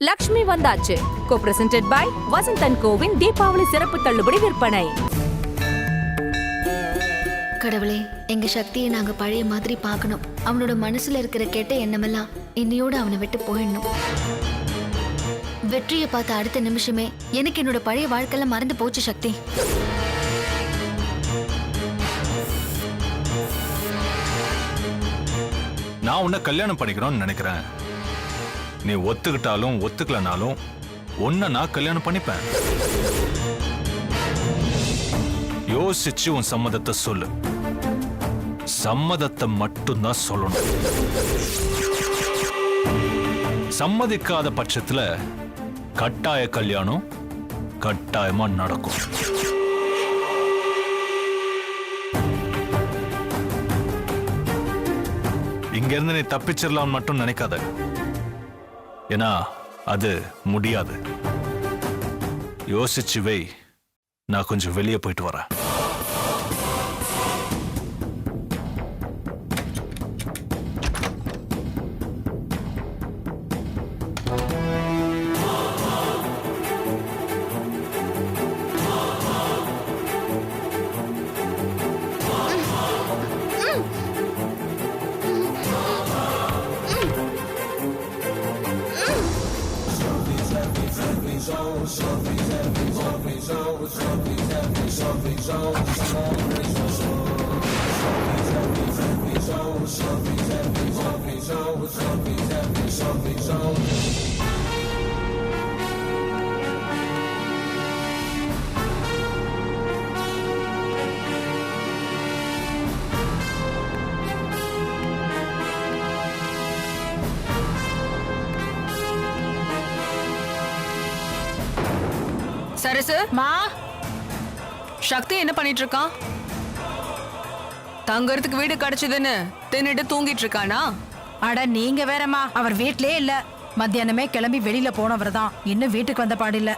லக்ஷ்மி வந்தாச்சு. Co presented by Vasanth & கோவின் தீபாவளி சிறப்பு தள்ளுபடி விற்பனை. கடவுளே, எங்க சக்தியை நாங்க பழைய மாதிரி பார்க்கணும். அவனோட மனசுல இருக்கிற கெட்ட எண்ணமெல்லாம் இன்னையோட அவனை விட்டு போயிடணும். வெற்றியை பார்த்த அடுத்த நிமிஷமே எனக்கு என்னோட பழைய வாழ்க்கையெல்லாம் மறந்து போச்சு சக்தி. நான் உன்னை கல்யாணம் பண்ணிக்கணும்னு நினைக்கிறேன். நீ ஒத்துக்கிட்டாலும் ஒத்துக்கலனாலும் உன்னை நான் கல்யாணம் பண்ணிப்பேன். யோசிச்சு உன் சம்மதத்தை சொல்லு. சம்மதத்தை மட்டும்தான் சொல்லணும். சம்மதிக்காத பட்சத்துல கட்டாய கல்யாணம் கட்டாயமா நடக்கும். இங்க இருந்து நீ தப்பிச்சிடலாம் மட்டும் நினைக்காத. ஏன்னா அது முடியாது. யோசிச்சு வை. நான் கொஞ்சம் வெளியே போயிட்டு வரேன். சரசு மா, சக்தி என்ன பண்ணிட்டு இருக்கான்? தங்கறதுக்கு வீடு கிடைச்சதுன்னு தின்னுட்டு தூங்கிட்டு இருக்கானா? அட நீங்க வேறம்மா, அவர் வீட்லயே இல்ல. மத்தியானமே கிளம்பி வெளியில போனவர் தான், இன்னும் வீட்டுக்கு வந்த பாடில்ல.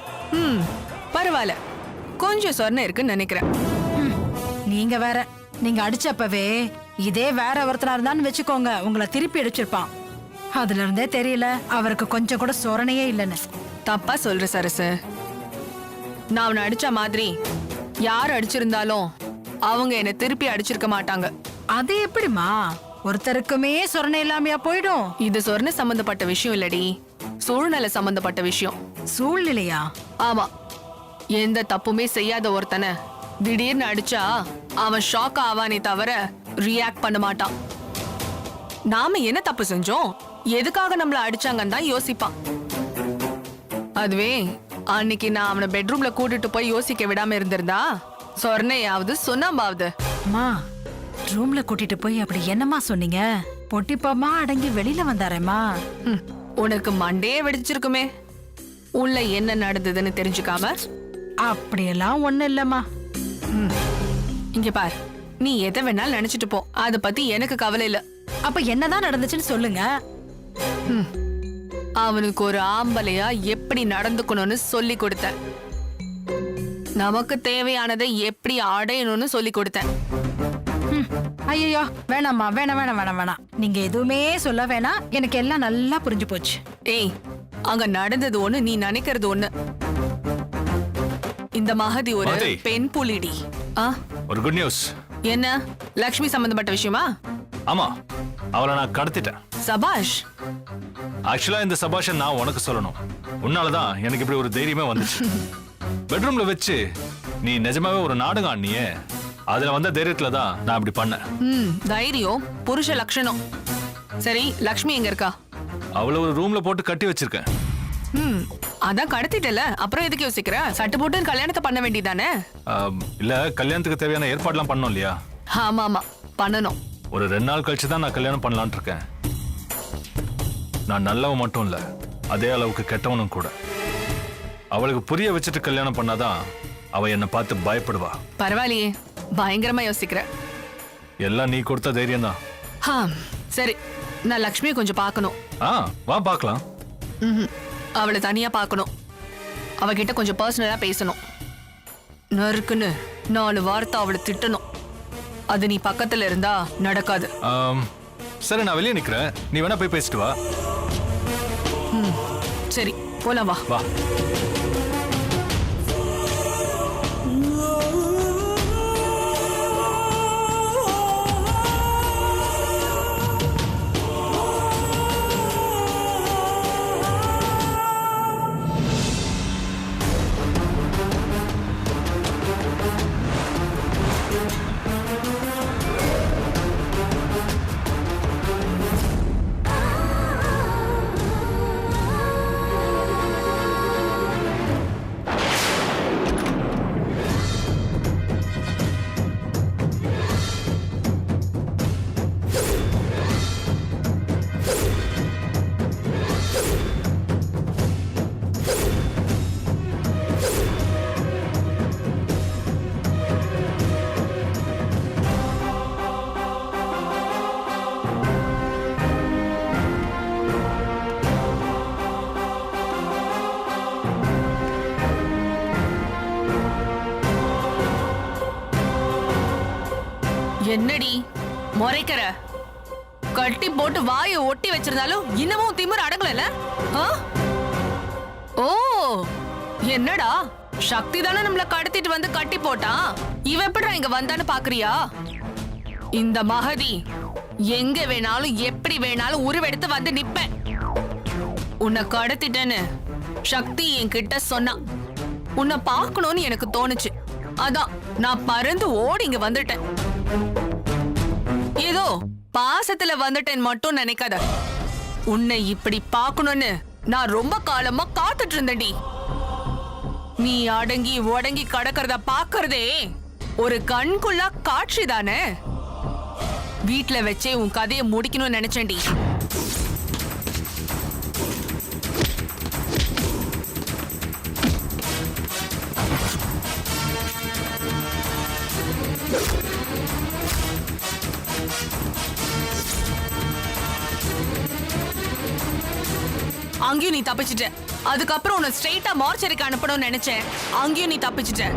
பரவாயில்ல, கொஞ்சம் சொன்ன இருக்குன்னு நினைக்கிறேன். நீங்க வேற, நீங்க அடிச்சப்பவே இதே வேற ஒருத்தனா இருந்தான்னு வச்சுக்கோங்க, உங்களை திருப்பி அடிச்சிருப்பான். அதுல இருந்தே தெரியல அவருக்கு கொஞ்சம் கூட சொரணையே இல்லைன்னு. தப்பா சொல்ற சரசு. நான் அவனை அடிச்ச மாதிரி யார் அடிச்சிருந்தாலும் அவங்க என்ன திருப்பி அடிச்சிருக்க மாட்டாங்க. அது எப்படிமா? ஒருத்தருக்குமே சொரணை இல்லாமையா போயிடும்? இது சொர்ண சம்பந்தப்பட்ட விஷயம் இல்லடி, சூழ்நிலை சம்பந்தப்பட்ட விஷயம். சூழ்நிலையா? ஆமா. எந்த தப்புமே செய்யாத ஒருத்தனை திடீர்னு அடிச்சா அவன் ஷாக் ஆவானே தவிர ரியாக்ட் பண்ண மாட்டான். நாம என்ன தப்பு செஞ்சோம், எதுக்காக நம்மள அடிச்சாங்கன்னு தான் யோசிப்பான். அதுவே அன்னைக்கு நான் அவனை பெட்ரூம்ல கூட்டிட்டு போய் யோசிக்க விடாம இருந்திருந்தா சொர்ணையாவது சுண்ணாம்பாவது. அம்மா, ரூம்ல கூட்டிட்டு போய் அப்படி என்னம்மா சொன்னீங்க? பொட்டிப்பாமா அடங்கி வெளியில வந்தாரேம்மா. உனக்கு மண்டே வெடிச்சிருக்குமே, உள்ள என்ன நடந்ததுன்னு தெரிஞ்சுக்காம. அப்படியெல்லாம் ஒண்ணு இல்லம்மா. இங்க பார், நீ எதை வேணாலும் நினைச்சிட்டு போ, அத பத்தி எனக்கு கவலை இல்ல. அப்ப என்னதான் நடந்துச்சுன்னு சொல்லுங்க. அவனுக்கு ஒரு ஆம்பளையா எப்படி நடந்துக்கணும்னு சொல்லி கொடுத்தேன். நமக்கு தேவையானதை எப்படி அடையணும்னு சொல்லி கொடுத்தேன். ஐயோ, வேணாம்மா, வேணாம் வேணாம் வேணாம் வேணாம். நீங்க எதுவுமே சொல்ல வேணாம், எனக்கு எல்லாம் நல்லா புரிஞ்சு போச்சு. ஏய், அங்க நடந்தது ஒண்ணு, நீ நினைக்கிறது ஒண்ணு. இந்த மகதி ஒரு பெண் புலிடி. ஒரு குட் நியூஸ். என்ன? லக்ஷ்மி சம்பந்தப்பட்ட விஷயமா? ஆமா, அவளை நான் கடத்திட்டேன். சபாஷ். ஆக்சுவலா இந்த சபாஷை நான் உனக்கு சொல்லணும். உன்னாலதான் எனக்கு இப்படி ஒரு தைரியமே வந்துச்சு. பெட்ரூம்ல வச்சு நீ நிஜமாவே ஒரு நாடகம் ஆடினியே, அதுல வந்த தைரியத்துல தான் நான் இப்படி பண்ணேன். தைரியம் புருஷ லட்சணம். சரி, லக்ஷ்மி எங்க இருக்கா? அவளை ஒரு ரூம்ல போட்டு கட்டி வச்சிருக்கேன். அதான் கடத்திட்டல, அப்புறம் எதுக்கு யோசிக்கிற? சட்டு போட்டு கல்யாணத்தை பண்ண வேண்டியதானே? இல்ல, கல்யாணத்துக்கு தேவையான ஏற்பாடுலாம் பண்ணணும் இல்லையா? ஆமா ஆமா, பண்ணணும். ஒரு 2 நாள் கழிச்சு தான் நான் கல்யாணம் பண்ணலான் இருக்கேன். நான் நல்லவன் மட்டும் இல்ல, அதே அளவுக்கு கெட்டவனும் கூட. அவளுக்கு புரிய வச்சுட்டு கல்யாணம் பண்ணாதான் அவ என்னை பார்த்து பயப்படுவா. பரவாயில்லையே, பயங்கரமா யோசிக்கிற. எல்லாம் நீ கொடுத்த தைரியம் தான். சரி, நான் லக்ஷ்மியை கொஞ்சம் பார்க்கணும். வா பார்க்கலாம். அவளை தனியா பார்க்கணும். அவகிட்ட கொஞ்சம் பர்சனலா பேசணும். நறுக்குன்னு 4 வார்த்தை அவளை திட்டணும். அது நீ பக்கத்துல இருந்தா நடக்காது. சரி, நான் வெளியே நிக்கிறேன், நீ வேணா போய் பேசிட்டு வா. சரி, போலாம் வா. வா. என்னடி முறைக்கிற? கட்டி போட்டு வாயை ஒட்டி வச்சிருந்தாலும் இன்னமும் திமிர் அடங்கல. ஓ என்னடா சக்தி தானே நம்மள கடத்திட்டு வந்து கட்டி போட்டான். இவ எப்படிடா இங்க வந்தான்னு பாக்குறியா? இந்த மகதி எங்க வேணாலும் எப்படி வேணாலும் உருவெடுத்து வந்து நிப்பேன். உன்னை கடத்திட்டேன்னு சக்தி என்கிட்ட சொன்னா. உன்னை பார்க்கணும்னு எனக்கு தோணுச்சு. அதான் நான் பறந்து ஓடி இங்க வந்துட்டேன். ஏதோ பாசத்துல வந்துட்டேன் மட்டும் நினைக்காத. உன்னை இப்படி பார்க்கணும்னு நான் ரொம்ப காலமா காத்துட்டு இருந்தேன்டி. நீ அடங்கி உடங்கி கடக்கிறத பாக்குறதே ஒரு கண்குள்ளா காட்சி தானே. வீட்ல வச்சே உன் கதையை முடிக்கணும்னு நினைச்சேன்டி. அங்கேயும் நீ தப்பிச்சிட்ட. அதுக்கப்புறம் உன்னை ஸ்ட்ரெயிட்டா மார்ச்சரிக்கு அனுப்பணும்னு நினைச்சேன். அங்கேயும் நீ தப்பிச்சிட்ட.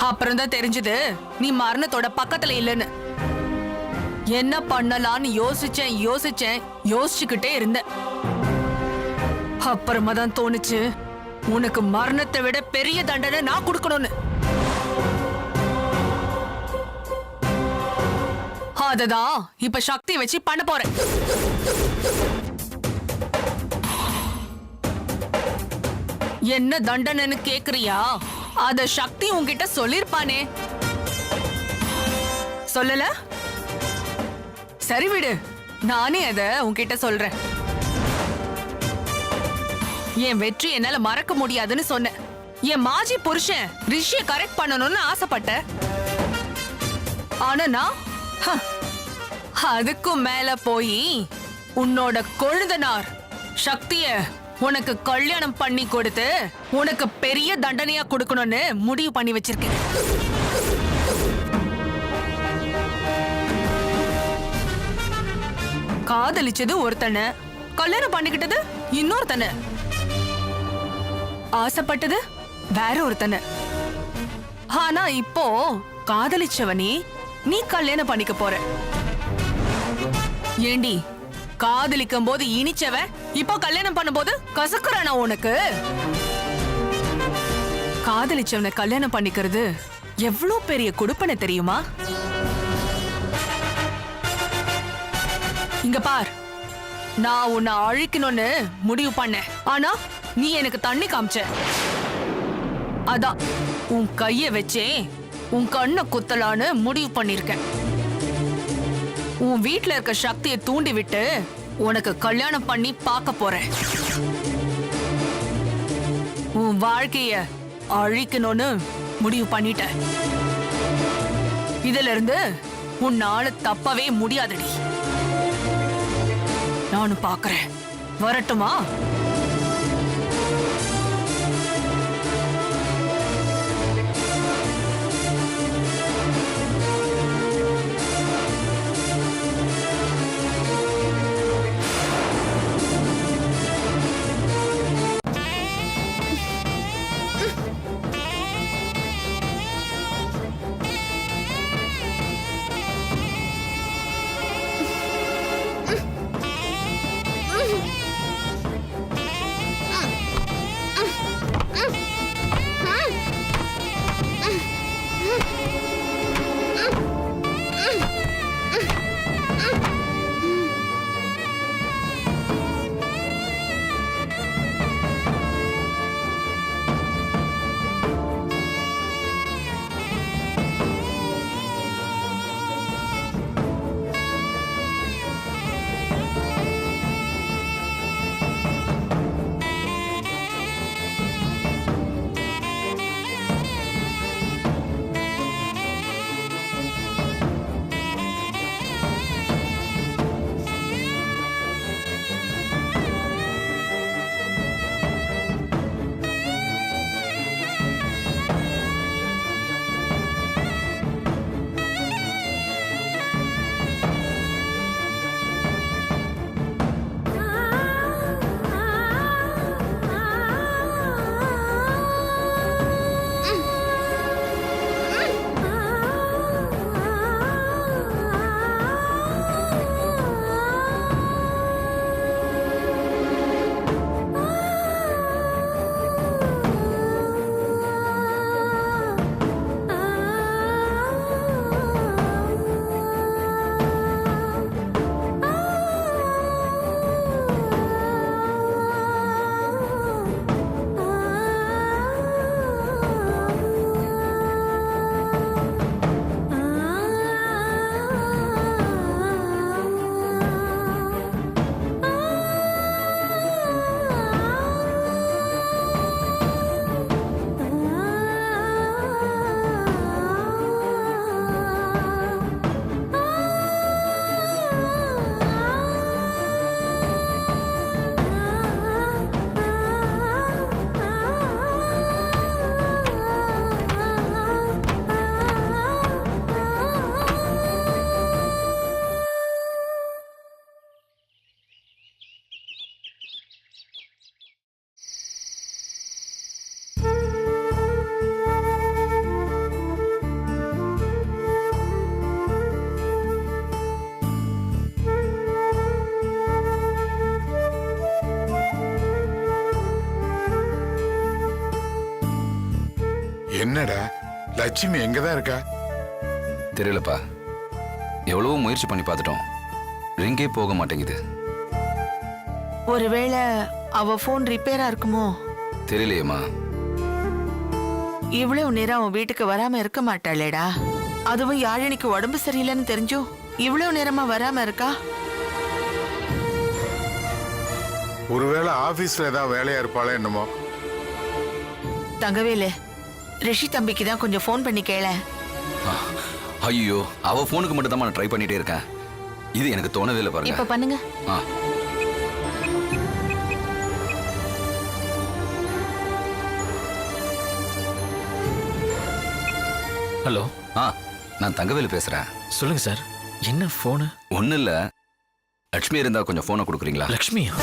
அப்புறம் தான் தெரிஞ்சது நீ மரணத்தோட பக்கத்துல இல்லைன்னு. என்ன பண்ணலான்னு யோசிச்சுக்கிட்டே இருந்தேன். அப்புறமா தான் தோணுச்சு உனக்கு மரணத்தை விட பெரிய தண்டனை நான் கொடுக்கணும்னு. அததான் இப்ப சக்தி வச்சு பண்ண போறேன். என்ன தண்டனைன்னு கேக்குறியா? அத சக்தி உன்கிட்ட சொல்லிருப்பானே. சொல்லல? சரி விடு, நானே அத உன்கிட்ட சொல்றேன். என் வெற்றி என்னால மறக்க முடியாதுன்னு சொன்னேன். என் மாஜி புருஷன் ரிஷிய கரெக்ட் பண்ணணும்னு ஆசைப்பட்ட. ஆனா நான் அதுக்கும் மேல போய் உன்னோட கொழுந்தனார் சக்திய உனக்கு கல்யாணம் பண்ணி கொடுத்து உனக்கு பெரிய தண்டனையா கொடுக்கணும்னு முடிவு பண்ணி வச்சிருக்கேன். காதலிச்சது ஒருத்தனை, கல்யாணம் பண்ணிக்கிட்டது இன்னொருத்தனை, ஆசைப்பட்டது வேற ஒருத்தனை. ஆனா இப்போ காதலிச்சவனே நீ கல்யாணம் பண்ணிக்க போற. ஏண்டி, காதலிக்கும் போது இனிச்சவன் இப்போ கல்யாணம் பண்ணும்போது கசக்குறானா உனக்கு? காதலிச்சவனை கல்யாணம் பண்ணிக்கிறது எவ்வளவு பெரிய கொடுப்பனை தெரியுமா? இங்க பார், நான் உன்னை அழிக்கணும்னு முடிவு பண்ணேன். ஆனா நீ எனக்கு தண்ணி காமிச்ச. அதான் உன் கைய வச்சே உன் கண்ணை குத்தலான்னு முடிவு பண்ணிருக்கேன். உன் வீட்ல இருக்க சக்தியை தூண்டி விட்டு உனக்கு கல்யாணம் பண்ணி பார்க்க போறேன். உன் வாழ்க்கைய அழிக்கணும்னு முடிவு பண்ணிட்ட. இதுல இருந்து உன்னால தப்பவே முடியாதடி. நானும் பாக்குறேன். வரட்டுமா? என்னடா லட்சுமி எங்கதான் இருக்கா? தெரியலப்பா. எவ்வளவோ முயற்சி பண்ணி பார்த்துட்டோம், ரிங்கே போக மாட்டேங்குது. ஒருவேளை அவ போன் ரிப்பேரா இருக்குமோ? தெரியலையேம்மா. இவ்வளவு நேரம் அவன் வீட்டுக்கு வராம இருக்க மாட்டாளேடா. அதுவும் யாழினிக்கு உடம்பு சரியில்லைன்னு தெரிஞ்சும் இவ்வளவு நேரமா வராம இருக்கா? ஒருவேளை ஆபீஸ்ல ஏதாவது வேலையா இருப்பாளே என்னமோ. தங்கவேலு, ரிஷி தம்பிக்கு தான் கொஞ்சம் போன் பண்ணி கேள. ஐயோ, அவ போனுக்கு மட்டும் தான் நான் ட்ரை பண்ணிட்டே இருக்கேன். இது எனக்கு தோணவே இல்லை பாருங்க. இப்ப பண்ணுங்க. ஹலோ. நான் தங்கவேலு பேசுறேன். சொல்லுங்க சார். என்ன போனு? ஒன்னும் இல்ல, லட்சுமி இருந்தா கொஞ்சம் போனை கொடுக்குறீங்களா? லட்சுமியா?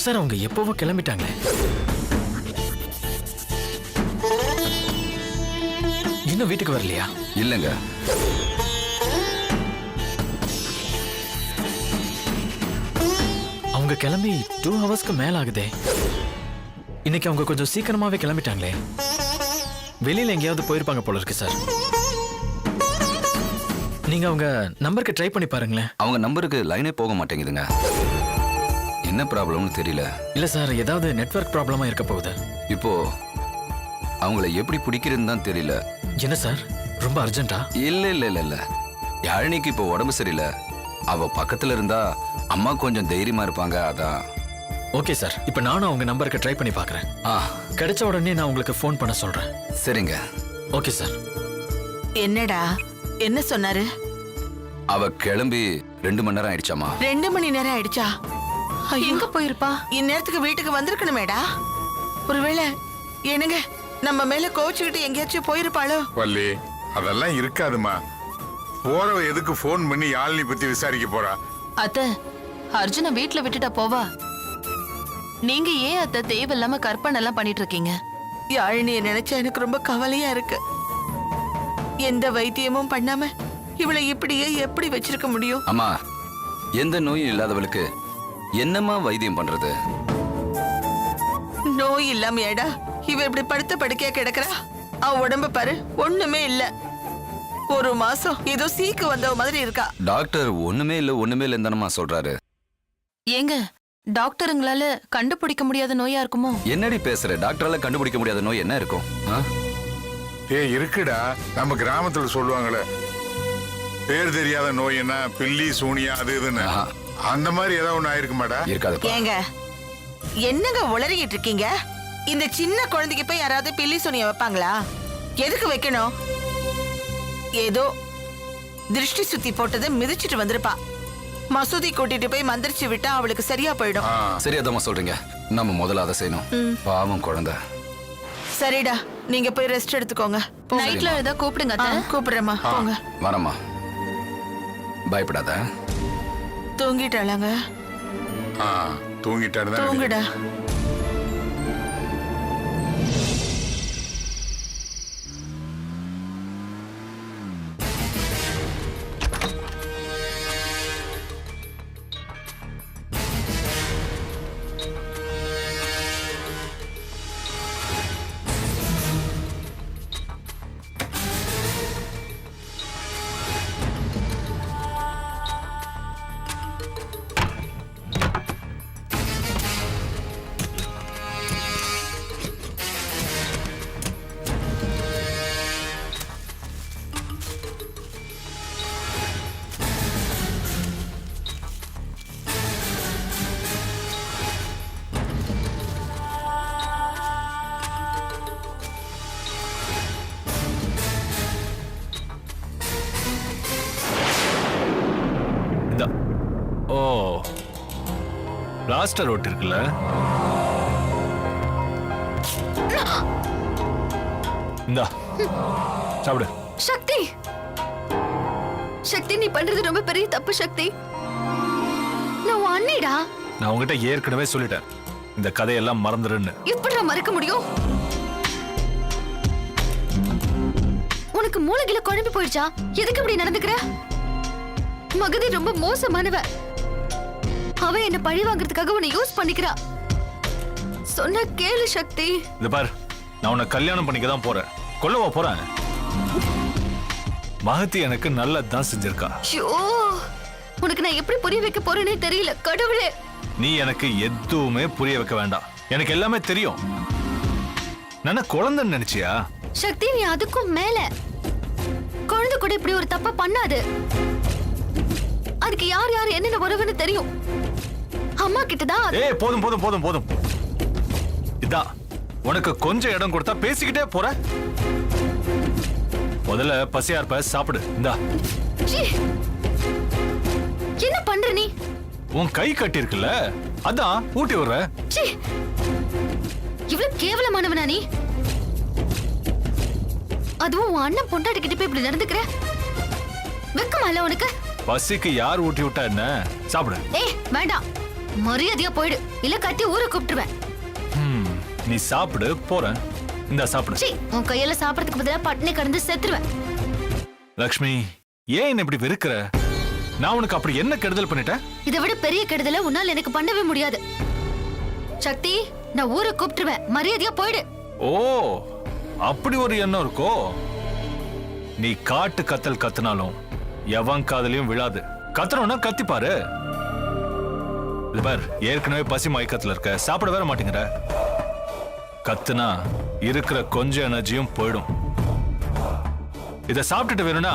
சார் அவங்க எப்பவோ கிளம்பிட்டாங்க. இன்னும் வீட்டுக்கு வரலையா? இல்லங்க. அவங்க கிளம்பி 2 ஹவர்ஸ்க்கு மேல ஆகுதே. இன்னைக்கு அவங்க கொஞ்சம் சீக்கிரமாவே கிளம்பிட்டாங்களே. வெளியில எங்கேயாவது போயிருப்பாங்க போல இருக்கு சார். நீங்க அவங்க நம்பருக்கு ட்ரை பண்ணி பாருங்களேன். அவங்க நம்பருக்கு லைனே போக மாட்டேங்குதுங்க. என்ன ப்ராப்ளம்னு தெரியல. இல்ல சார், ஏதாவது நெட்வொர்க் ப்ராப்ளமா இருக்க போகுது. இப்போ அவங்கள எப்படி பிடிக்கிறதுன்னு தான் தெரியல. என்ன சார், ரொம்ப அர்ஜென்ட்டா? இல்ல இல்ல இல்ல இல்ல, யாழினிக்கு இப்போ உடம்பு சரியில்லை. அவ பக்கத்துல இருந்தா அம்மா கொஞ்சம் தைரியமா இருப்பாங்க, அதான். ஓகே சார், இப்போ நானும் அவங்க நம்பருக்கு ட்ரை பண்ணி பார்க்குறேன். கிடைச்ச உடனே நான் உங்களுக்கு ஃபோன் பண்ண சொல்றேன். சரிங்க. Okay sir. என்னடா, என்ன சொன்னாரு? அவ கிளம்பி 2 மணி நேரம் ஆயிடுச்சாமா. 2 மணி நேரம் ஆயிடுச்சா? ஐயோ, எங்க போயிருப்பா? இந்நேரத்துக்கு வீட்டுக்கு வந்திருக்கணுமேடா. ஒருவேளை என்னங்க நம்ம மேல கோச்சுக்கிட்டு எங்கேயாச்சும் போயிருப்பாளோ? வள்ளி, அதெல்லாம் இருக்காதுமா. போறவ எதுக்கு ஃபோன் பண்ணி யாழினி பத்தி விசாரிக்க போறா? அத்தை, அர்ஜுனை வீட்ல விட்டுட்டா போவா? நீங்க ஏன் அத்தை தேவையில்லாம கற்பனை எல்லாம் பண்ணிட்டு இருக்கீங்க? யாழினிய நினைச்சா எனக்கு ரொம்ப கவலையா இருக்கு. எந்த வைத்தியமும் பண்ணாம இவளை இப்படியே எப்படி வச்சிருக்க முடியும்? அம்மா, எந்த நோயும் இல்லாதவளுக்கு என்னம்மா வைத்தியம் பண்றது? நோய் இல்லாமையாடா இவ இப்படி படுத்த படுக்கையா கிடக்குறா? அவ உடம்ப பாரு, ஒண்ணுமே இல்ல. 1 மாசம் ஏதோ சீக்கு வந்த மாதிரி இருக்கா. டாக்டர் ஒண்ணுமே இல்லைன்னு தானம்மா சொல்றாரு. ஏங்க, டாக்டருங்களால கண்டுபிடிக்க முடியாத நோயா இருக்குமோ? என்னடி பேசுற? டாக்டரால கண்டுபிடிக்க முடியாத நோய் என்ன இருக்கும்? இருக்குடா, நம்ம கிராமத்துல சொல்லுவாங்களே, பேர் தெரியாத நோய் என்ன, பில்லி சூனியா அது இதுன்னு. அந்த மாதிரி ஏதாவது ஒண்ணு ஆயிருக்குமாடா? இருக்காது. ஏங்க என்னங்க உளறிக்கிட்டு இருக்கீங்க? இந்த சின்ன குழந்தைக்கு போய் யாராவது பில்லி சூனிய வைப்பாங்களா? எதுக்கு வைக்கணும்? ஏதோ திருஷ்டி சுத்தி போட்டதை மிதிச்சிட்டு வந்திருப்பா. மசூதி கூட்டிட்டு போய் மந்திரிச்சு விட்டா அவளுக்கு சரியா போயிடும். சரியாதாம்மா சொல்றீங்க. நம்ம முதல்ல அதை செய்யணும். பாவம் குழந்தை. சரிடா, நீங்க போய் ரெஸ்ட் எடுத்துக்கோங்க. நைட்ல ஏதோ கூப்பிடுங்க அத்தை. கூப்பிடுறேம்மா, போங்க. வரம்மா, பயப்படாத. தூங்கிட்டாளாங்க? தூங்கிட்டாரு. தூங்குடா. ஓ, பிளாஸ்டர் ஓட்டு இருக்குல்ல, இந்தா சாப்பிடு. சக்தி, சக்தி, நீ பண்றது ரொம்ப பெரிய தப்பு சக்தி. நான் உன் அண்ணிடா. நான் உங்ககிட்ட ஏற்கனவே சொல்லிட்டேன், இந்த கதையெல்லாம் மறந்துடுன்னு. எப்படி நான் மறக்க முடியும்? உனக்கு மூளைகில குழம்பு போயிடுச்சா? எதுக்கு இப்படி நடந்துக்கிற? மகதி ரொம்ப மோசமானவ. அவ என்ன பழி வாங்குறதுக்காக உன்னை யூஸ் பண்ணிக்கிறா. சொன்ன கேளு சக்தி. இது பார், நான் உன்னை கல்யாணம் பண்ணிக்க தான் போறேன், கொல்லவா போறேன். மகதி எனக்கு நல்லதுதான் செஞ்சிருக்கா. ஐயோ, உனக்கு நான் எப்படி புரிய வைக்க போறேனே தெரியல. கடவுளே, நீ எனக்கு எதுவுமே புரிய வைக்க வேண்டாம், எனக்கு எல்லாமே தெரியும். நான் குழந்தைன்னு நினைச்சியா? சக்தி, நீ அதுக்கும் மேல. குழந்தை கூட இப்படி ஒரு தப்ப பண்ணாது. அதுக்கு யார் யார் என்னென்ன உறவுன்னு தெரியும். அம்மா கிட்டதான். ஏய், போதும் போதும் போதும் போதும். இதான் உனக்கு கொஞ்சம் இடம் கொடுத்தா பேசிக்கிட்டே போற. முதல்ல பசியா இருப்ப, சாப்பிடு. இந்தா. என்ன பண்ற நீ? உன் கை கட்டி இருக்குல்ல, அதான் ஊட்டி விடுற. இவ்வளவு கேவலமானவனா நீ? அதுவும் உன் அண்ணன் பொண்டாட்டி கிட்ட போய் இப்படி நடந்துக்கிற? வெக்கமா இல்ல உனக்கு? பசிக்கு யார் ஊட்டி விட்டா என்ன? சாப்பிடு. ஏய், வேண்டாம், மரியாதையா போயிடு, இல்ல கட்டி ஊரை கூப்பிட்டுருவேன். நீ சாப்பிடு, போறேன். இந்த சாப்பிடு. உன் கையில சாப்பிடறதுக்கு பதிலா பட்டினி கடந்து செத்துருவேன். லக்ஷ்மி, ஏன் என்ன இப்படி வெறுக்கிற? நான் உனக்கு அப்படி என்ன கெடுதல் பண்ணிட்டேன்? இதை விட பெரிய கெடுதலை உன்னால் எனக்கு பண்ணவே முடியாது. சக்தி, நான் ஊரை கூப்பிட்டுருவேன், மரியாதையா போயிடு. ஓ, அப்படி ஒரு எண்ணம் இருக்கோ? நீ காட்டு கத்தல் கத்துனாலும் எவன் காதலையும் விழாது. கத்துறோம்னா கத்திப்பாரு. இது பார், ஏற்கனவே பசி மயக்கத்துல இருக்க, சாப்பிட வேற மாட்டேங்கிற. கத்துனா இருக்கிற கொஞ்சம் எனர்ஜியும் போயிடும். இத சாப்பிட்டுட்டு வேணும்னா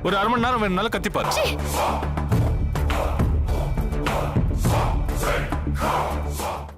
ஒரு 1/2 மணி நேரம் வேணும்னாலும் கத்திப்பாரு.